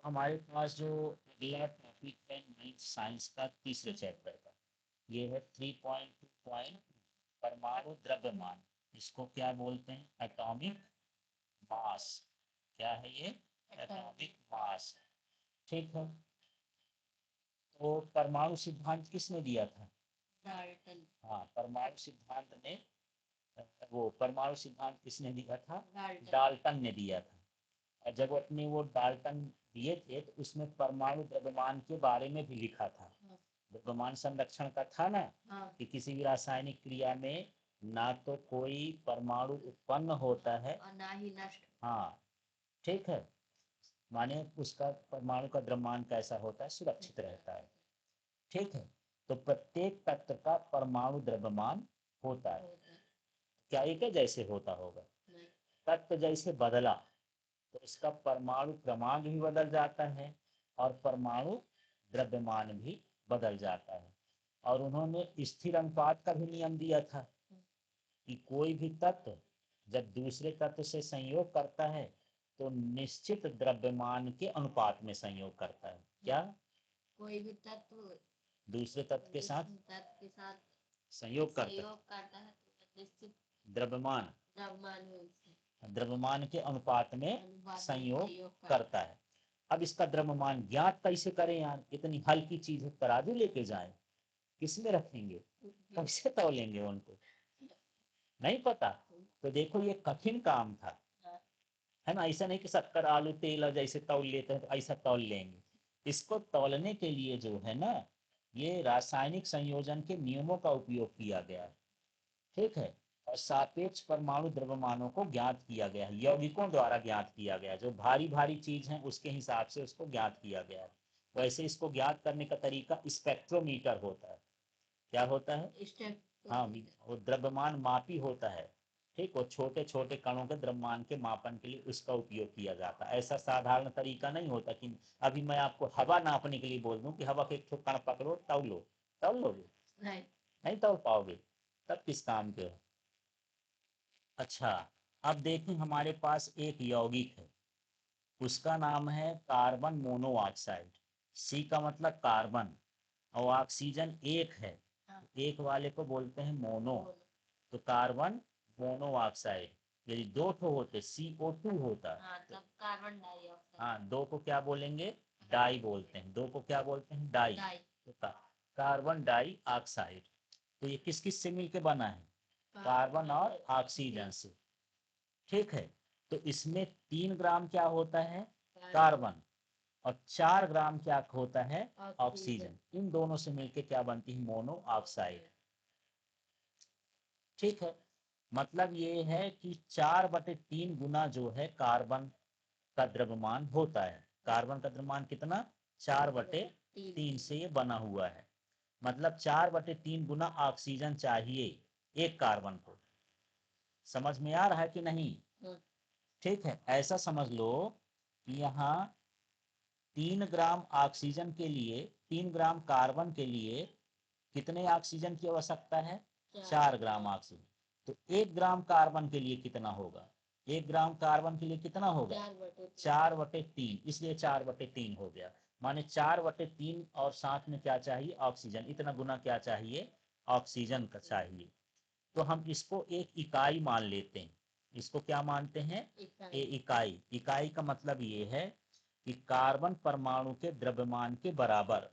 तो हमारे पास जो अगला टॉपिक है नाइन्थ साइंस का तीसरे चैप्टर का, ये है 3.2 पॉइंट परमाणु द्रव्यमान। इसको क्या बोलते हैं? Atomic mass. क्या है ये? Atomic mass. ठीक है। तो परमाणु सिद्धांत किसने दिया था? डाल्टन। हाँ, परमाणु सिद्धांत ने, वो परमाणु सिद्धांत किसने दिया था? डाल्टन ने दिया था। और जब अपने वो डाल्टन दिए थे तो उसमें परमाणु द्रव्यमान के बारे में भी लिखा था। द्रव्यमान संरक्षण का था ना, कि किसी भी रासायनिक क्रिया में ना तो कोई परमाणु उत्पन्न होता है और ना ही नष्ट। हाँ, ठीक है। माने उसका परमाणु का द्रव्यमान कैसा होता है? सुरक्षित रहता है। ठीक है। तो प्रत्येक तत्व का परमाणु द्रव्यमान होता है। क्या एक है जैसे होता होगा? तत्व जैसे बदला तो इसका परमाणु क्रमांक भी बदल जाता है और परमाणु द्रव्यमान भी बदल जाता है। और उन्होंने स्थिर अनुपात का भी नियम दिया था कि कोई भी तत्व जब दूसरे तत्व से संयोग करता है तो निश्चित द्रव्यमान के अनुपात में संयोग करता है। क्या? कोई भी तत्व दूसरे तत्व के साथ संयोग करता है तो निश्चित द्रव्यमान द्रव्यमान के अनुपात में संयोग करता है। अब इसका द्रव्यमान ज्ञात कैसे करें यार? इतनी हल्की चीज है, तराजू लेके जाएं, किसमें रखेंगे? कैसे तौलेंगे उनको? नहीं पता। तो देखो ये कठिन काम था, है ना। ऐसा नहीं कि शक्कर आलू तेल और जैसे तौल लेते हैं तो ऐसा तौल लेंगे। इसको तौलने के लिए जो है ना, ये रासायनिक संयोजन के नियमों का उपयोग किया गया है। ठीक है। और सापेक्ष परमाणु द्रव्यमानों को ज्ञात किया गया है, यौगिकों द्वारा ज्ञात किया गया है। जो भारी भारी चीज है उसके हिसाब से उसको ज्ञात किया गया है। वैसे इसको ज्ञात करने का तरीका स्पेक्ट्रोमीटर होता है। क्या होता है? हाँ, वो द्रव्यमान मापी होता है। ठीक, वो छोटे छोटे कणों के द्रव्यमान के मापन के लिए उसका उपयोग किया जाता है। ऐसा साधारण तरीका नहीं होता कि अभी मैं आपको हवा नापने के लिए बोल दूं कि हवा के एक कण पकड़ो तौलो, तौल लोगे? नहीं तौल पाओगे। तब किस काम के हो? अच्छा, अब देखें हमारे पास एक यौगिक है, उसका नाम है कार्बन मोनोऑक्साइड। सी का मतलब कार्बन और ऑक्सीजन एक है, एक वाले को बोलते हैं मोनो। तो कार्बन मोनोऑक्साइड। यदि दो ठो होते CO2 होता। हाँ, तब कार्बन डाइऑक्साइड। हाँ, दो को क्या बोलेंगे? डाई बोलते हैं। दो को क्या बोलते हैं? डाई। तो कार्बन डाई ऑक्साइड। तो ये किस किस से मिलके बना है? कार्बन और ऑक्सीजन से। ठीक है। तो इसमें 3 ग्राम क्या होता है? कार्बन। और 4 ग्राम क्या होता है? ऑक्सीजन। इन दोनों से मिलके क्या बनती है? Mono oxide. ठीक है। मतलब ये है कि 4/3 गुना जो है कार्बन का द्रव्यमान होता है। कार्बन का द्रव्यमान कितना? 4/3 से ये बना हुआ है। मतलब 4/3 गुना ऑक्सीजन चाहिए एक कार्बन को। समझ में आ रहा है कि नहीं? ठीक है। ऐसा समझ लो कि यहाँ 3 ग्राम ऑक्सीजन के लिए, 3 ग्राम कार्बन के लिए कितने ऑक्सीजन की आवश्यकता है? 4 ग्राम ऑक्सीजन। तो 1 ग्राम कार्बन के लिए कितना होगा? 1 ग्राम कार्बन के लिए कितना होगा? 4/3। इसलिए 4/3 हो गया। माने 4/3 और साथ में क्या चाहिए? ऑक्सीजन। इतना गुना क्या चाहिए? ऑक्सीजन का चाहिए। तो हम इसको एक इकाई मान लेते हैं। इसको क्या मानते हैं? इकाई। इकाई का मतलब ये है कि कार्बन परमाणु के द्रव्यमान के बराबर।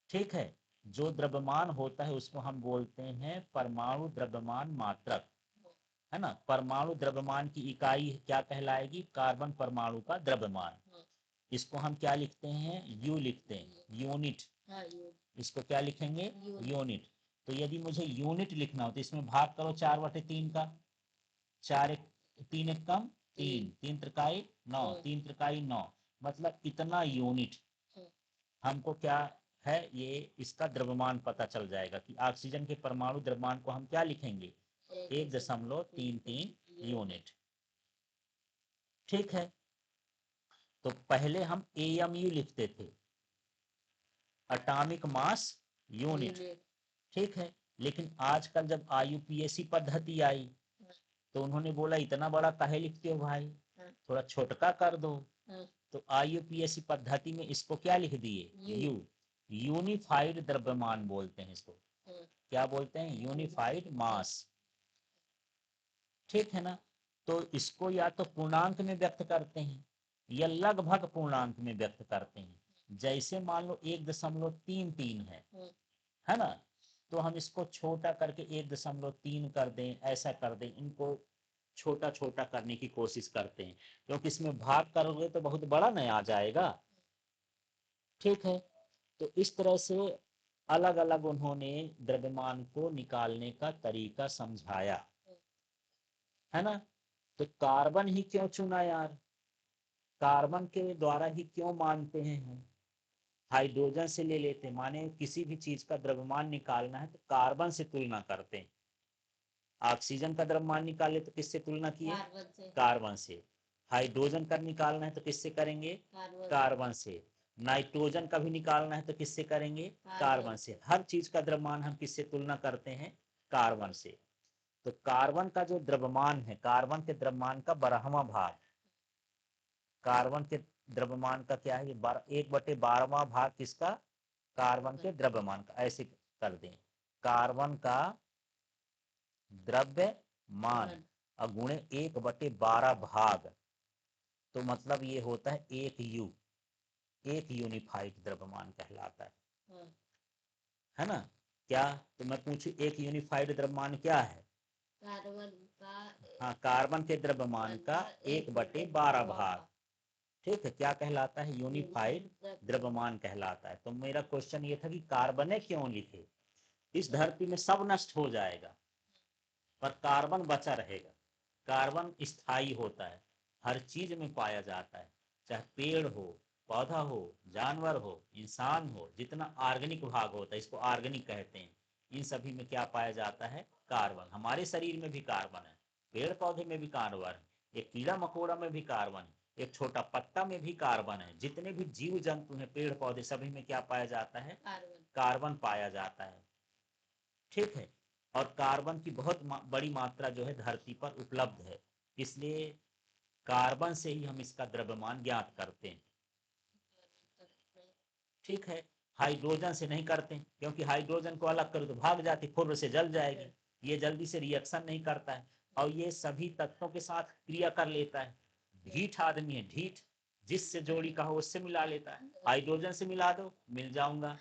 ठीक है। जो द्रव्यमान होता है उसको हम बोलते हैं परमाणु द्रव्यमान मात्रक, है ना। परमाणु द्रव्यमान की इकाई क्या कहलाएगी? कार्बन परमाणु का द्रव्यमान। इसको हम क्या लिखते हैं? यू लिखते हैं, यूनिट। इसको क्या लिखेंगे? यूनिट। तो यदि मुझे यूनिट लिखना हो तो इसमें भाग करो 4/3 का। 3 एक कम 3, 3 त्रिकाई 9, 3 त्रिकाई 9। मतलब इतना यूनिट हमको क्या है, ये इसका द्रव्यमान पता चल जाएगा कि ऑक्सीजन के परमाणु द्रव्यमान को हम क्या लिखेंगे? 1.33 यूनिट। ठीक है। तो पहले हम AMU लिखते थे, एटॉमिक मास यूनिट। ठीक है। लेकिन आजकल जब IUPAC पद्धति आई तो उन्होंने बोला इतना बड़ा काहे लिखते हो भाई, थोड़ा छोटका कर दो। तो IUPAC पद्धति में इसको क्या लिख दिए, यू, यूनिफाइड द्रव्यमान बोलते हैं इसको। क्या बोलते हैं, यूनिफाइड मास। ठीक है ना। तो इसको या तो पूर्णांक में व्यक्त करते हैं या लगभग पूर्णांक में व्यक्त करते हैं। जैसे मान लो 1.33 है ना, तो हम इसको छोटा करके 1.3 कर दें, ऐसा कर दें, इनको छोटा छोटा करने की कोशिश करते हैं, क्योंकि इसमें भाग करोगे तो बहुत बड़ा नहीं आ जाएगा। ठीक है। तो इस तरह से अलग अलग उन्होंने द्रव्यमान को निकालने का तरीका समझाया, है ना। तो कार्बन ही क्यों चुना यार, कार्बन के द्वारा ही क्यों मानते हैं हम, हाइड्रोजन से ले लेते, माने किसी भी चीज का द्रव्यमान निकालना है तो कार्बन से तुलना करते हैं। ऑक्सीजन का द्रव्यमान निकाले तो किससे तुलना किए, कार्बन से। हाइड्रोजन का निकालना है तो किससे करेंगे, कार्बन से। नाइट्रोजन का भी निकालना है तो किससे करेंगे, कार्बन से। हर चीज का द्रव्यमान हम किससे तुलना करते हैं, कार्बन से। तो कार्बन का जो द्रव्यमान है, कार्बन के द्रव्यमान का 12वां भाग, कार्बन के द्रव्यमान का क्या है, 1/12वां भाग किसका, कार्बन के द्रव्यमान का। ऐसे कर दें, कार्बन का द्रव्यमान अगुणे 1/12 भाग, तो मतलब ये होता है 1 U, एक यूनिफाइड द्रव्यमान कहलाता है ना। क्या, तो मैं पूछू एक यूनिफाइड द्रव्यमान क्या है, कार्बन का, हाँ, कार्बन के द्रव्यमान का 1/12 भाग। ठीक है, क्या कहलाता है, यूनिफाइड द्रव्यमान कहलाता है। तो मेरा क्वेश्चन ये था कि कार्बन क्यों लिखे, इस धरती में सब नष्ट हो जाएगा पर कार्बन बचा रहेगा। कार्बन स्थायी होता है, हर चीज में पाया जाता है, चाहे पेड़ हो, पौधा हो, जानवर हो, इंसान हो, जितना ऑर्गेनिक भाग होता है, इसको ऑर्गेनिक कहते हैं, इन सभी में क्या पाया जाता है, कार्बन। हमारे शरीर में भी कार्बन है, पेड़ पौधे में भी कार्बन है, एक कीड़ा मकोड़ा में भी कार्बन है, एक छोटा पत्ता में भी कार्बन है, जितने भी जीव जंतु हैं, पेड़ पौधे, सभी में क्या पाया जाता है, कार्बन पाया जाता है। ठीक है। और कार्बन की बहुत बड़ी मात्रा जो है धरती पर उपलब्ध है, इसलिए कार्बन से ही हम इसका द्रव्यमान ज्ञात करते हैं। ठीक है। हाइड्रोजन से नहीं करते, क्योंकि हाइड्रोजन को अलग करो तो भाग जाती, फुर्र से जल जाएगी, ये जल्दी से रिएक्शन नहीं करता है, और ये सभी तत्वों के साथ क्रिया कर लेता है। ढीठ आदमी है, ढीठ, जिससे जोड़ी का हो उससे मिला लेता है। हाइड्रोजन से मिला दो, मिल जाऊंगा,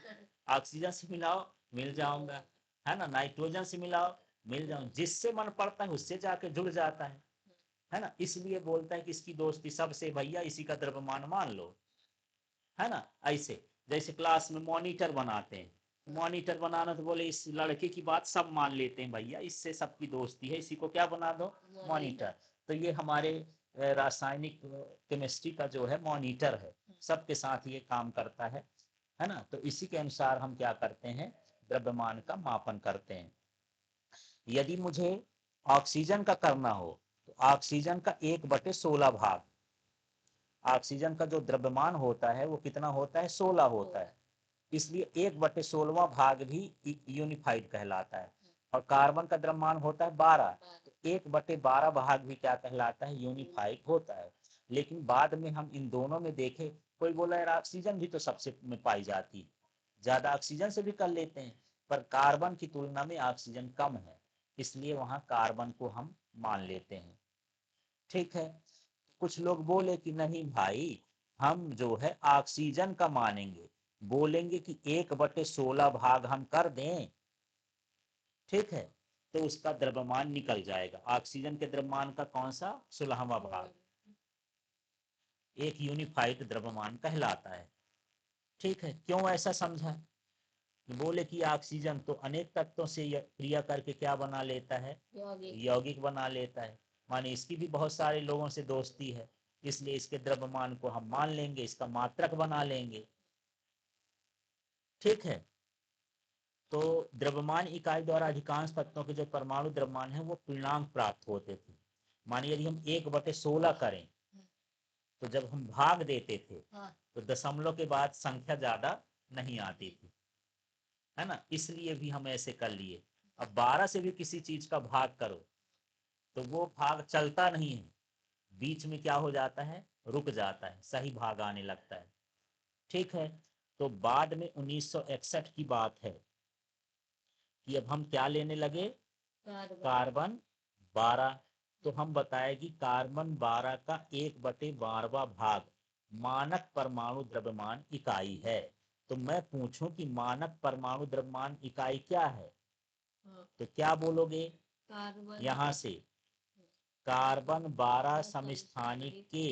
ऑक्सीजन से मिलाओ, मिल जाऊंगा, है ना, नाइट्रोजन से मिलाओ, मिल जाऊंगा, जिससे मन पड़ता है उससे जाके जुड़ जाता है ना। इसलिए बोलता है कि इसकी दोस्ती सबसे, भैया इसी का द्रव्यमान मान लो, है ना। ऐसे जैसे क्लास में मॉनिटर बनाते हैं, मॉनिटर बनाना तो बोले इस लड़के की बात सब मान लेते हैं, भैया इससे सबकी दोस्ती है, इसी को क्या बना दो, मॉनिटर। तो ये हमारे रासायनिक केमिस्ट्री का जो है मॉनिटर है, सबके साथ ये काम करता है ना। तो इसी के अनुसार हम क्या करते हैं, द्रव्यमान का मापन करते हैं। यदि मुझे ऑक्सीजन का करना हो तो ऑक्सीजन का 1/16 भाग, ऑक्सीजन का जो द्रव्यमान होता है वो कितना होता है, 16 होता है, इसलिए 1/16वां भाग भी यूनिफाइड कहलाता है। और कार्बन का द्रव्यमान होता है 12, तो 1/12 भाग भी क्या कहलाता है, यूनिफाइड होता है। लेकिन बाद में हम इन दोनों में देखे, कोई बोला यार ऑक्सीजन भी तो सबसे में पाई जाती है, ज्यादा ऑक्सीजन से भी कर लेते हैं, पर कार्बन की तुलना में ऑक्सीजन कम है, इसलिए वहां कार्बन को हम मान लेते हैं। ठीक है। कुछ लोग बोले कि नहीं भाई, हम जो है ऑक्सीजन का मानेंगे, बोलेंगे कि 1/16 भाग हम कर दें, ठीक है, तो उसका द्रव्यमान निकल जाएगा। ऑक्सीजन के द्रव्यमान का कौन सा, 16वां भाग, एक यूनिफाइड द्रव्यमान कहलाता है। ठीक है, क्यों ऐसा समझा, बोले कि ऑक्सीजन तो अनेक तत्वों से क्रिया करके क्या बना लेता है, यौगिक बना लेता है, माने इसकी भी बहुत सारे लोगों से दोस्ती है, इसलिए इसके द्रव्यमान को हम मान लेंगे, इसका मात्रक बना लेंगे। ठीक है। तो द्रव्यमान इकाई द्वारा अधिकांश तत्वों के जो परमाणु द्रव्यमान है वो पूर्णांक प्राप्त होते थे। मानिए यदि हम 1/16 करें तो जब हम भाग देते थे तो दशमलव के बाद संख्या ज्यादा नहीं आती थी, है ना, इसलिए भी हम ऐसे कर लिए। अब 12 से भी किसी चीज का भाग करो तो वो भाग चलता नहीं है, बीच में क्या हो जाता है, रुक जाता है, सही भाग आने लगता है। ठीक है, तो बाद में 1961 की बात है कि अब हम क्या लेने लगे, कार्बन 12। तो हम बताए कि कार्बन 12 का 1/12वां भाग मानक परमाणु द्रव्यमान इकाई है। तो मैं पूछूं कि मानक परमाणु द्रव्यमान इकाई क्या है, तो क्या बोलोगे, यहाँ से कार्बन 12 समस्थानिक के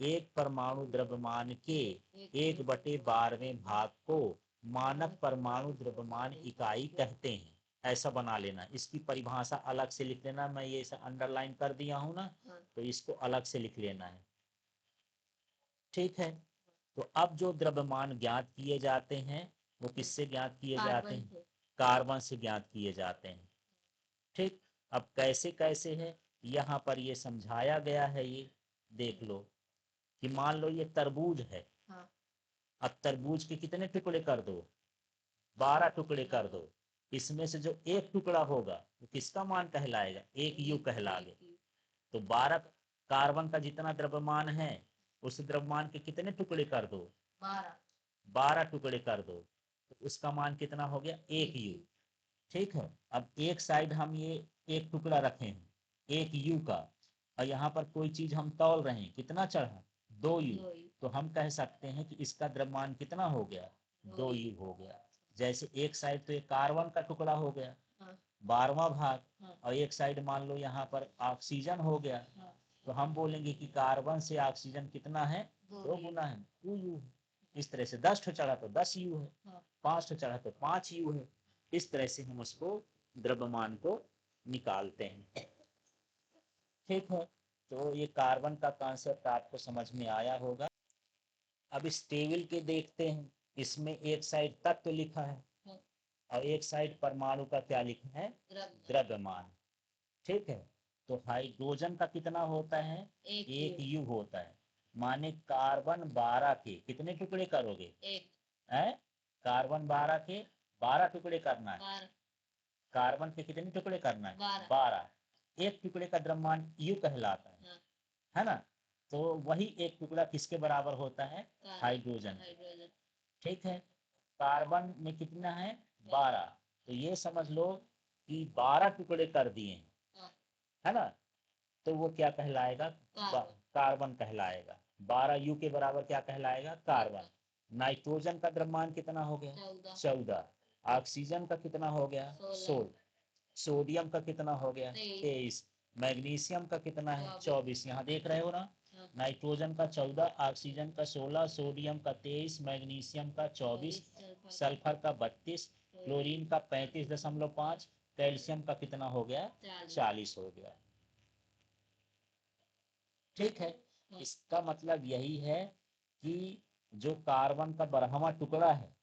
एक परमाणु द्रव्यमान के 1/12वें भाग को मानक परमाणु द्रव्यमान इकाई कहते हैं। ऐसा बना लेना, इसकी परिभाषा अलग से लिख लेना, मैं ये अंडरलाइन कर दिया हूं ना, तो इसको अलग से लिख लेना है। ठीक है, तो अब जो द्रव्यमान ज्ञात किए जाते हैं वो किससे ज्ञात किए जाते हैं, कार्बन से ज्ञात किए जाते हैं। ठीक, अब कैसे कैसे है यहाँ पर ये समझाया गया है, ये देख लो कि मान लो ये तरबूज है। हाँ। अब तरबूज के कितने टुकड़े कर दो, 12 टुकड़े कर दो। इसमें से जो एक टुकड़ा होगा वो किसका मान कहलाएगा, एक यू कहलाएगा। तो 12 कार्बन का जितना द्रव्यमान है उस द्रव्यमान के कितने टुकड़े कर दो, 12 टुकड़े कर दो, तो उसका मान कितना हो गया, एक यू। ठीक है, अब एक साइड हम ये एक टुकड़ा रखे हैं एक यू का, और यहाँ पर कोई चीज हम तौल रहे हैं, कितना चढ़ा, 2 यू। तो हम कह सकते हैं कि इसका द्रव्यमान कितना हो गया, 2 यू हो गया। जैसे एक साइड तो एक कार्बन का टुकड़ा हो गया, 12वां भाग, और एक साइड मान लो यहाँ पर ऑक्सीजन हो गया। तो हम बोलेंगे कि कार्बन से ऑक्सीजन कितना है, 2 गुना है, 2 यू। इस तरह से 10 चढ़ा तो 10 यू है, 5 चढ़ा तो 5 यू है। इस तरह से हम उसको द्रव्यमान को निकालते हैं। ठीक है, तो ये कार्बन का कॉन्सेप्ट आपको समझ में आया होगा। अब इस टेबल के देखते हैं, इसमें एक साइड तत्व लिखा है और एक साइड परमाणु का क्या लिखा है, द्रव्यमान। ठीक है, तो हाइड्रोजन का कितना होता है, एक यू होता है। माने कार्बन 12 के कितने टुकड़े करोगे, है कार्बन 12 के 12 टुकड़े करना है। कार्बन के कितने टुकड़े करना है, 12। एक टुकड़े का द्रव्यमान यू कहलाता है ना। तो वही एक टुकड़ा किसके बराबर होता है, हाइड्रोजन। ठीक है, कार्बन में कितना है, 12। तो ये समझ लो कि 12 टुकड़े कर दिए है ना, तो वो क्या कहलाएगा, कार्बन कहलाएगा। 12 यू के बराबर क्या कहलाएगा, कार्बन। नाइट्रोजन का द्रव्यमान कितना हो गया, 14। ऑक्सीजन का कितना हो गया, 16। सोडियम का कितना हो गया, 23। मैग्नीशियम का कितना है, 24। यहाँ देख रहे हो ना, नाइट्रोजन का 14, ऑक्सीजन का 16, सोडियम का 23, मैग्नीशियम का 24, सल्फर का 32, क्लोरीन का 35.5, कैल्शियम का कितना हो गया, 40 हो गया। ठीक है, इसका मतलब यही है कि जो कार्बन का 12वां टुकड़ा है,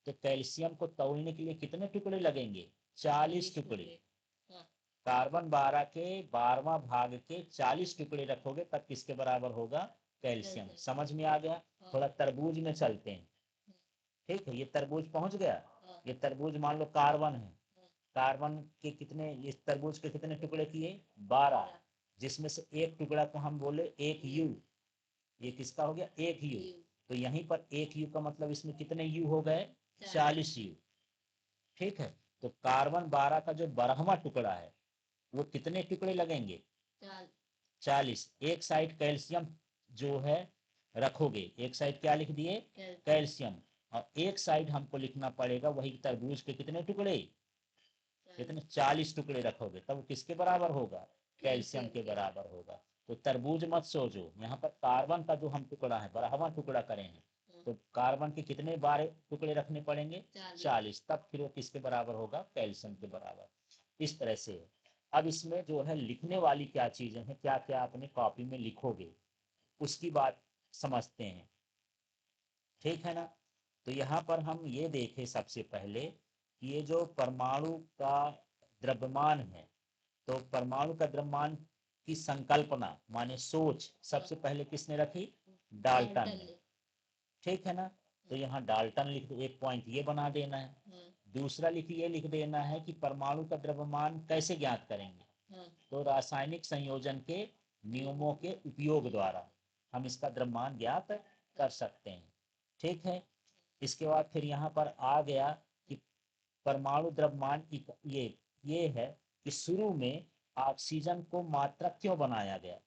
तो कैल्शियम को तौलने के लिए कितने टुकड़े लगेंगे, 40 टुकड़े। कार्बन 12 के 12वां भाग के 40 टुकड़े रखोगे तब किसके बराबर होगा, कैल्शियम। समझ में आ गया। थोड़ा तरबूज में चलते हैं। ठीक है, ये तरबूज पहुंच गया। ये तरबूज मान लो कार्बन है, कार्बन के कितने, इस तरबूज के कितने टुकड़े किए, 12, जिसमें से एक टुकड़ा को हम बोले एक यू। ये किसका हो गया, एक यू। तो यहीं पर एक यू का मतलब इसमें कितने यू हो गए, 40 यू। ठीक है, तो कार्बन 12 का जो 12वां टुकड़ा है वो कितने टुकड़े लगेंगे, 40। एक साइड कैल्शियम जो है रखोगे, एक साइड क्या लिख दिए, कैल्शियम, और एक साइड हमको लिखना पड़ेगा वही तरबूज के कितने टुकड़े, कितने, 40 टुकड़े रखोगे तब किसके बराबर होगा, कैल्शियम के बराबर होगा। तो तरबूज मत सोचो, यहाँ पर कार्बन का जो हम टुकड़ा है 12वां टुकड़ा करेंगे, तो कार्बन के कितने 12 टुकड़े रखने पड़ेंगे, 40, तब फिर वो किसके बराबर होगा, कैल्शियम के बराबर। इस तरह से। अब इसमें जो है लिखने वाली क्या चीजें हैं, क्या क्या अपने कॉपी में लिखोगे उसकी बात समझते हैं। ठीक है ना। तो यहाँ पर हम ये देखें सबसे पहले कि ये जो परमाणु का द्रव्यमान है, तो परमाणु का द्रव्यमान की संकल्पना माने सोच सबसे पहले किसने रखी, डाल्टन ने। ठीक है ना। तो यहाँ डाल्टन लिख दो, एक पॉइंट ये बना देना है। दूसरा ये लिख देना है कि परमाणु का द्रव्यमान कैसे ज्ञात करेंगे, तो रासायनिक संयोजन के नियमों के उपयोग द्वारा हम इसका द्रव्यमान ज्ञात कर सकते हैं। ठीक है। इसके बाद फिर यहाँ पर आ गया कि परमाणु द्रव्यमान ये है कि शुरू में ऑक्सीजन को मात्रक क्यों बनाया गया,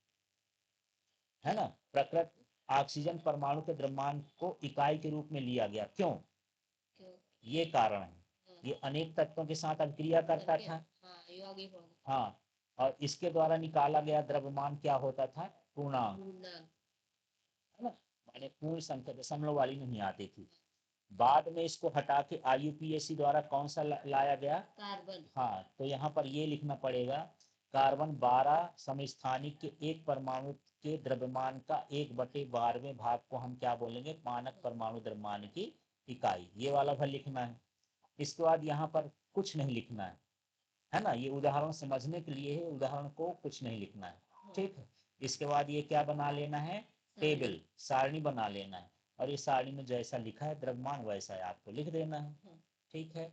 है ना। प्रकृति ऑक्सीजन परमाणु के द्रव्यमान को इकाई के रूप में लिया गया, क्यों? ये कारण है, ये अनेक तत्वों के साथ अभिक्रिया करता था। हाँ, और इसके द्वारा निकाला गया द्रव्यमान क्या होता था? पूर्णांक, है ना। माने पूर्ण संख्या, दशमलव वाली नहीं आती थी। बाद में इसको हटा के IUPAC द्वारा कौन सा लाया गया? कार्बन। हाँ, तो यहाँ पर ये लिखना पड़ेगा, कार्बन 12 समस्थानिक के एक परमाणु के द्रव्यमान का 1/12वें भाग को हम क्या बोलेंगे? मानक परमाणु द्रव्यमान की इकाई। ये वाला भी लिखना है। इसके बाद यहाँ पर कुछ नहीं लिखना है ना। ये उदाहरण समझने के लिए है, उदाहरण को कुछ नहीं लिखना है। ठीक है। इसके बाद ये क्या बना लेना है? टेबल, सारणी बना लेना है। और ये सारणी में जैसा लिखा है द्रव्यमान वैसा है आपको लिख देना है। ठीक है।